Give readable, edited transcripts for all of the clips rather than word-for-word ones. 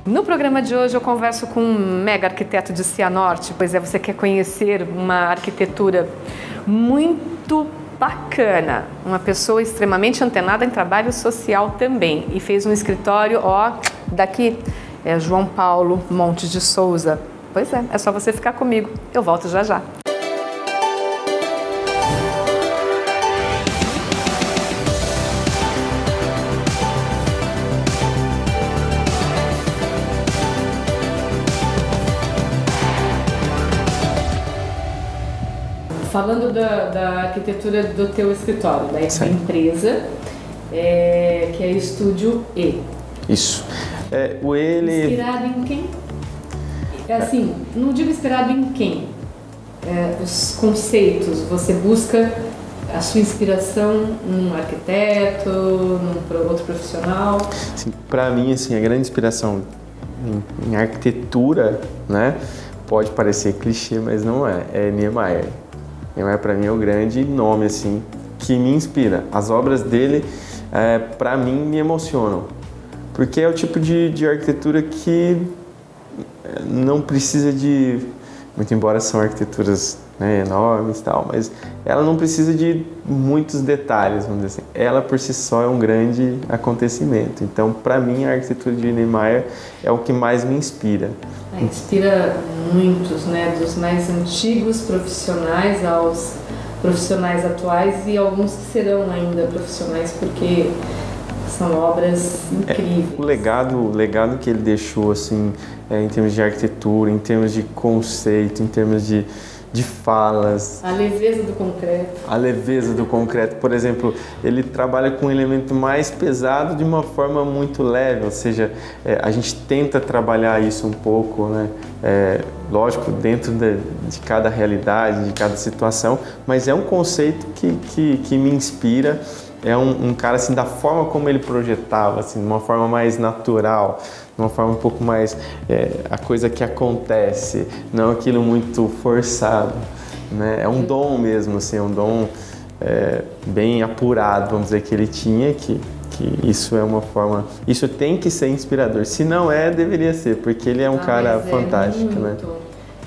No programa de hoje eu converso com um mega arquiteto de Cianorte, pois é, você quer conhecer uma arquitetura muito bacana, uma pessoa extremamente antenada em trabalho social também e fez um escritório, ó, daqui é João Paulo Montes de Souza. Pois é só você ficar comigo, eu volto já já. Falando da arquitetura do teu escritório, da empresa, que é Estúdio E. Isso. O E, ele... Inspirado em quem? Assim, não digo inspirado em quem. Os conceitos, você busca a sua inspiração num arquiteto, num outro profissional? Para mim, assim, a grande inspiração em arquitetura, né, pode parecer clichê, mas não é Niemeyer. Niemeyer para mim é o grande nome assim que me inspira. As obras dele, para mim, me emocionam, porque é o tipo de arquitetura que não precisa de, muito embora são arquiteturas, né, enormes e tal, mas ela não precisa de muitos detalhes, vamos dizer assim. Ela por si só é um grande acontecimento. Então, para mim, a arquitetura de Niemeyer é o que mais me inspira. Inspira muitos, né, dos mais antigos profissionais aos profissionais atuais e alguns que serão ainda profissionais porque são obras incríveis. O legado que ele deixou, assim, em termos de arquitetura, em termos de conceito, em termos de falas. A leveza do concreto. A leveza do concreto. Por exemplo, ele trabalha com um elemento mais pesado de uma forma muito leve, ou seja, a gente tenta trabalhar isso um pouco, né? Lógico, dentro de cada realidade, de cada situação, mas é um conceito que me inspira. É um cara, assim, da forma como ele projetava, assim, de uma forma mais natural, de uma forma um pouco mais a coisa que acontece, não aquilo muito forçado, né? É um dom mesmo, assim, é um dom bem apurado, vamos dizer, que ele tinha, que isso é uma forma, isso tem que ser inspirador. Se não deveria ser, porque ele é um cara fantástico, né?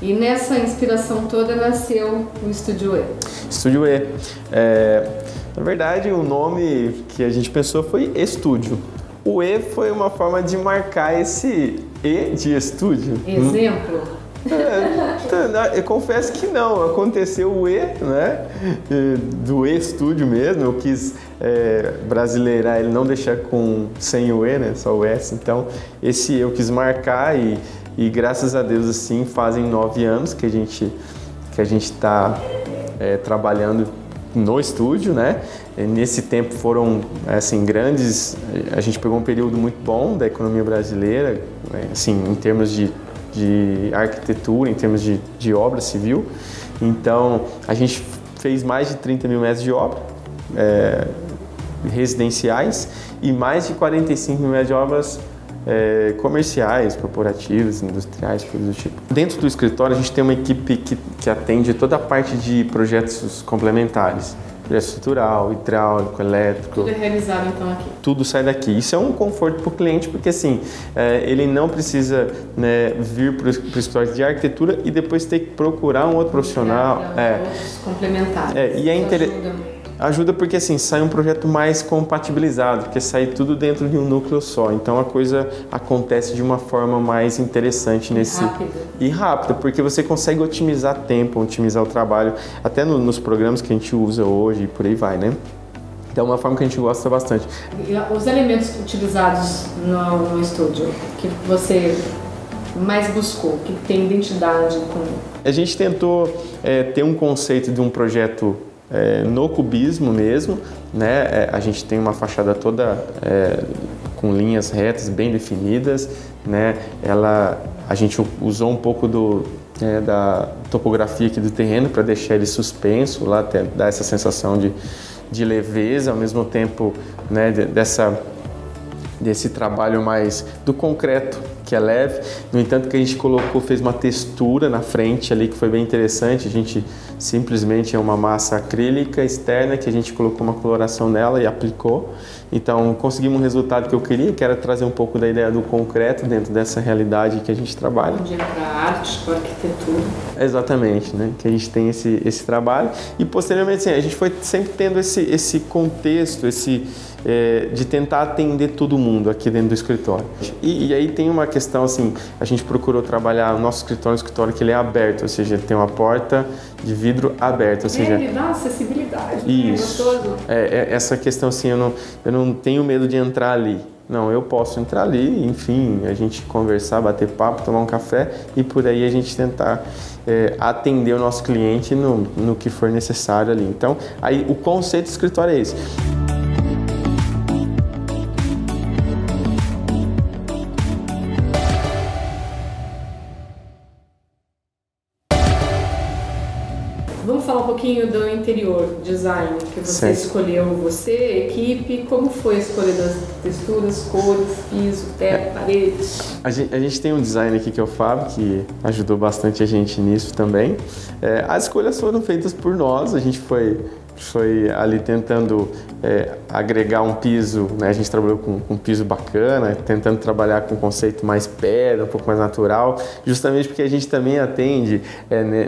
E nessa inspiração toda nasceu o Estúdio E. Estúdio E. Na verdade, o nome que a gente pensou foi estúdio. O E foi uma forma de marcar esse E de estúdio. Exemplo? Eu confesso que não, aconteceu o E, né, do E-Estúdio mesmo. Eu quis brasileirar ele, não deixar sem o E, né, só o S. Então, esse eu quis marcar e graças a Deus, assim, fazem 9 anos que a gente está trabalhando no estúdio, né? Nesse tempo foram, assim, grandes. A gente pegou um período muito bom da economia brasileira, assim, em termos de arquitetura, em termos de obra civil. Então, a gente fez mais de 30 mil metros de obra residenciais e mais de 45 mil metros de obras comerciais, corporativas, industriais, coisas do tipo. Dentro do escritório a gente tem uma equipe que atende toda a parte de projetos complementares, projeto estrutural, hidráulico, elétrico. Tudo é realizado então aqui? Tudo sai daqui. Isso é um conforto para o cliente, porque assim, ele não precisa, né, vir para o escritório de arquitetura e depois ter que procurar um outro profissional. Outros complementares. E é interessante. Ajuda porque assim, sai um projeto mais compatibilizado, porque sai tudo dentro de um núcleo só. Então a coisa acontece de uma forma mais interessante E rápida, porque você consegue otimizar tempo, otimizar o trabalho, até nos programas que a gente usa hoje e por aí vai, né? Então é uma forma que a gente gosta bastante. E os elementos utilizados no estúdio, que você mais buscou, que tem identidade com... A gente tentou ter um conceito de um projeto no cubismo mesmo, né? A gente tem uma fachada toda com linhas retas bem definidas, né? A gente usou um pouco da topografia aqui do terreno para deixar ele suspenso, lá até dar essa sensação de leveza, ao mesmo tempo, né, desse trabalho mais do concreto, que é leve. No entanto, que a gente fez uma textura na frente ali que foi bem interessante. A gente simplesmente é uma massa acrílica externa que a gente colocou uma coloração nela e aplicou. Então, conseguimos um resultado que eu queria, que era trazer um pouco da ideia do concreto dentro dessa realidade que a gente trabalha. Onde entra a arte, com a arquitetura. Exatamente, né? Que a gente tem esse trabalho. E, posteriormente, assim, a gente foi sempre tendo esse contexto, de tentar atender todo mundo aqui dentro do escritório. E aí tem uma questão assim, a gente procurou trabalhar o nosso escritório, um escritório que ele é aberto, ou seja, ele tem uma porta de vidro aberta, ou seja... Ele dá acessibilidade, isso. É gostoso. Essa questão assim, eu não tenho medo de entrar ali. Não, eu posso entrar ali, enfim, a gente conversar, bater papo, tomar um café e por aí a gente tentar atender o nosso cliente no que for necessário ali. Então, aí o conceito do escritório é esse. Vamos falar um pouquinho do interior design que você escolheu, você, equipe, como foi a escolha das texturas, cores, piso, teto, paredes? A gente tem um design aqui que é o Fábio, que ajudou bastante a gente nisso também. As escolhas foram feitas por nós, a gente foi ali tentando agregar um piso, né? A gente trabalhou com um piso bacana, tentando trabalhar com um conceito mais pedra, um pouco mais natural, justamente porque a gente também atende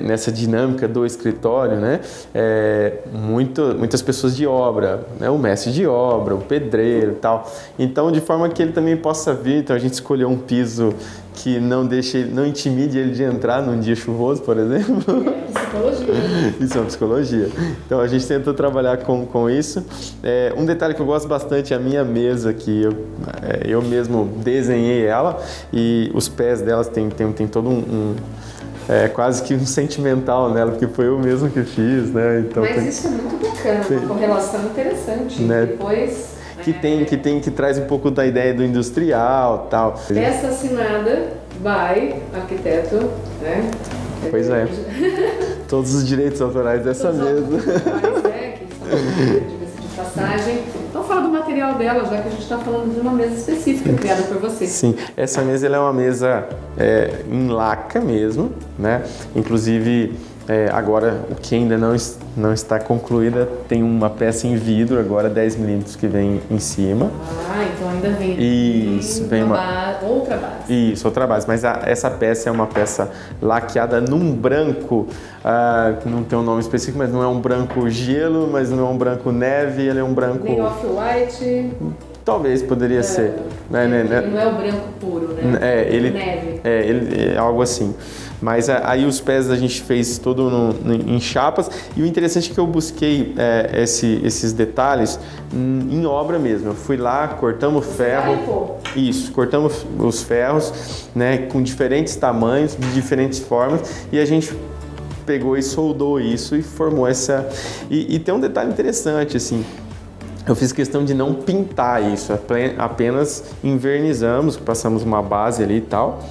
nessa dinâmica do escritório, né? Muitas pessoas de obra, né? O mestre de obra, o pedreiro e tal. Então, de forma que ele também possa vir, então a gente escolheu um piso que não intimide ele de entrar num dia chuvoso, por exemplo. Psicologia. Isso é uma psicologia. Então a gente tentou trabalhar com isso. Um detalhe que eu gosto bastante é a minha mesa, que eu mesmo desenhei ela e os pés delas tem todo quase que um sentimental nela, porque foi eu mesmo que fiz, né? Então, mas isso é muito bacana, uma correlação interessante. Né? Depois... Que traz um pouco da ideia do industrial e tal. Peça assinada by arquiteto, né? Pois é. Todos os direitos autorais dessa mesa. Que estão de passagem. Então fala do material dela, já que a gente está falando de uma mesa específica criada por você. Sim, essa mesa ela é uma mesa em laca mesmo, né? Inclusive... agora, o que ainda não está concluída, tem uma peça em vidro, agora 10 milímetros que vem em cima. Ah, então ainda vem. Isso, vem outra base. Isso, outra base. Mas essa peça é uma peça laqueada num branco, que não tem um nome específico, mas não é um branco gelo, mas não é um branco neve, ele é um branco... Nem off-white... Talvez poderia ser. Ele não é o branco puro, né? Neve. Ele é algo assim. Mas aí os pés a gente fez todo em chapas. E o interessante é que eu busquei esses detalhes em obra mesmo. Eu fui lá, cortamos ferro. Isso, cortamos os ferros, né, com diferentes tamanhos, de diferentes formas. E a gente pegou e soldou isso e formou essa... E tem um detalhe interessante, assim... Eu fiz questão de não pintar isso, apenas invernizamos, passamos uma base ali e tal,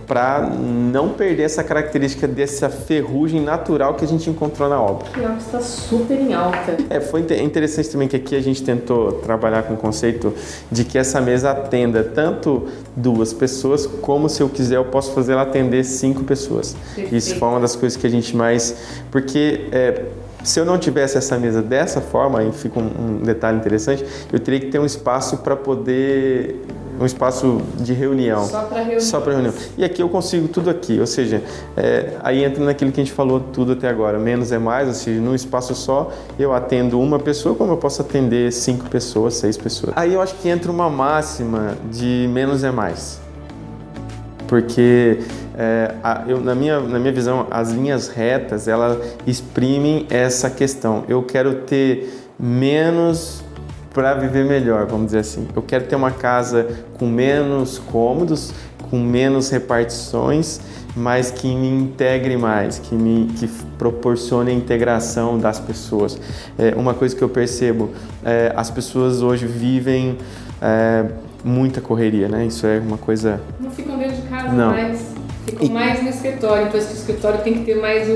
para não perder essa característica dessa ferrugem natural que a gente encontrou na obra. Que está super em alta. Foi interessante também que aqui a gente tentou trabalhar com o conceito de que essa mesa atenda tanto 2 pessoas, como se eu quiser eu posso fazer ela atender 5 pessoas. Perfeito. Isso foi uma das coisas que a gente mais... Porque... se eu não tivesse essa mesa dessa forma, aí fica um detalhe interessante, eu teria que ter um espaço para poder... um espaço de reunião. Só para reunião. E aqui eu consigo tudo aqui, ou seja, aí entra naquilo que a gente falou tudo até agora, menos é mais, ou seja, num espaço só eu atendo uma pessoa, como eu posso atender 5 pessoas, 6 pessoas. Aí eu acho que entra uma máxima de menos é mais. Porque na minha visão, as linhas retas, elas exprimem essa questão. Eu quero ter menos para viver melhor, vamos dizer assim. Eu quero ter uma casa com menos cômodos, com menos repartições, mas que me integre mais, que proporcione a integração das pessoas. Uma coisa que eu percebo, as pessoas hoje vivem... muita correria, né? Isso é uma coisa... Não ficam dentro de casa mais, ficam mais no escritório. Então esse escritório tem que ter mais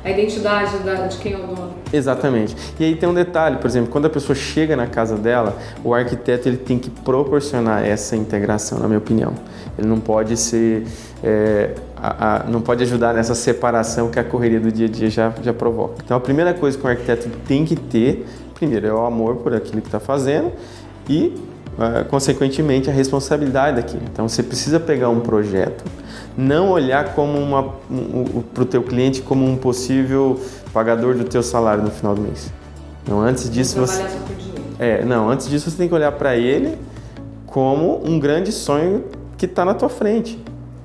a identidade de quem é o dono. Exatamente. E aí tem um detalhe, por exemplo, quando a pessoa chega na casa dela, o arquiteto ele tem que proporcionar essa integração, na minha opinião. Ele não pode ser, não pode ajudar nessa separação que a correria do dia a dia já provoca. Então a primeira coisa que o arquiteto tem que ter, primeiro, é o amor por aquilo que está fazendo e, consequentemente, a responsabilidade daquilo. Então você precisa pegar um projeto, não olhar como para o teu cliente como um possível pagador do teu salário no final do mês. Não, antes disso antes disso você tem que olhar para ele como um grande sonho que está na tua frente.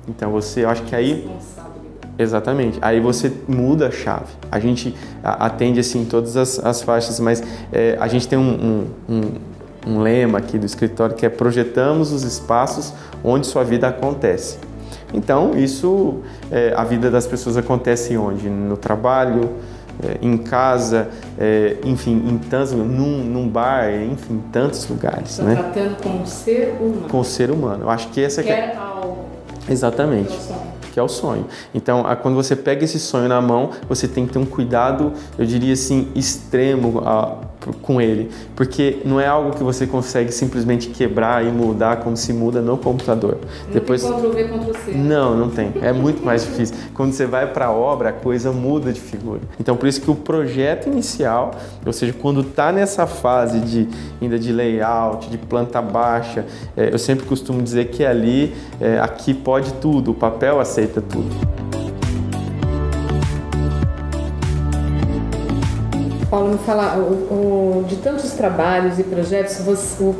Então eu acho que aí exatamente, aí você muda a chave. A gente atende assim todas as faixas, mas a gente tem um lema aqui do escritório que é: projetamos os espaços onde sua vida acontece. Então, a vida das pessoas acontece onde? No trabalho, em casa, enfim, num bar, enfim, em tantos lugares. Tá, né? Tratando como ser humano. Com o ser humano. Eu acho que essa Quer algo. Exatamente. Que é o sonho. Então, quando você pega esse sonho na mão, você tem que ter um cuidado, eu diria assim, extremo com ele, porque não é algo que você consegue simplesmente quebrar e mudar como se muda no computador. Não tem Ctrl+V, Ctrl+C. Não tem. É muito mais difícil. Quando você vai para a obra, a coisa muda de figura. Então, por isso que o projeto inicial, ou seja, quando está nessa fase ainda de layout, de planta baixa, eu sempre costumo dizer que aqui pode tudo, o papel aceita tudo. Paulo, me fala, de tantos trabalhos e projetos, o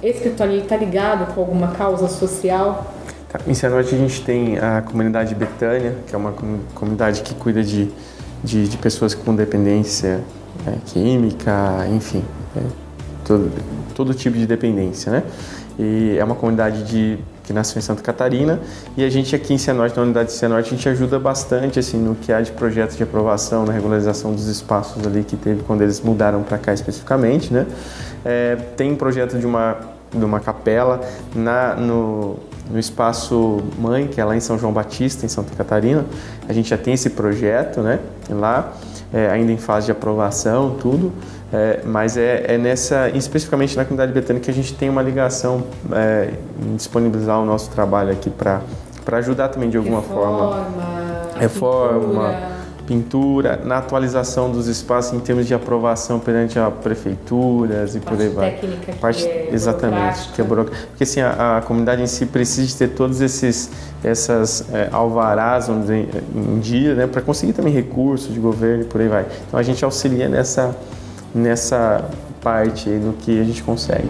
escritório está ligado com alguma causa social? Tá. Em Cianorte a gente tem a comunidade Betânia, que é uma comunidade que cuida de pessoas com dependência química, enfim, todo tipo de dependência, né? E é uma comunidade que nasceu em Santa Catarina, e a gente aqui em Cianorte, na unidade de Cianorte, a gente ajuda bastante assim, no que há de projetos de aprovação, na regularização dos espaços ali que teve quando eles mudaram para cá especificamente, né? Tem um projeto de uma capela no espaço Mãe, que é lá em São João Batista, em Santa Catarina. A gente já tem esse projeto, né? Lá, ainda em fase de aprovação, tudo. Mas especificamente na comunidade Betânia, que a gente tem uma ligação em disponibilizar o nosso trabalho aqui para ajudar também de alguma forma. Reforma, pintura, na atualização dos espaços em termos de aprovação perante a prefeituras e por aí vai. Técnica exatamente, que é burocrática. Porque assim, a comunidade em si precisa ter todos essas alvarás, vamos dizer, em dia, né, para conseguir também recursos de governo e por aí vai. Então a gente auxilia nessa parte aí no que a gente consegue.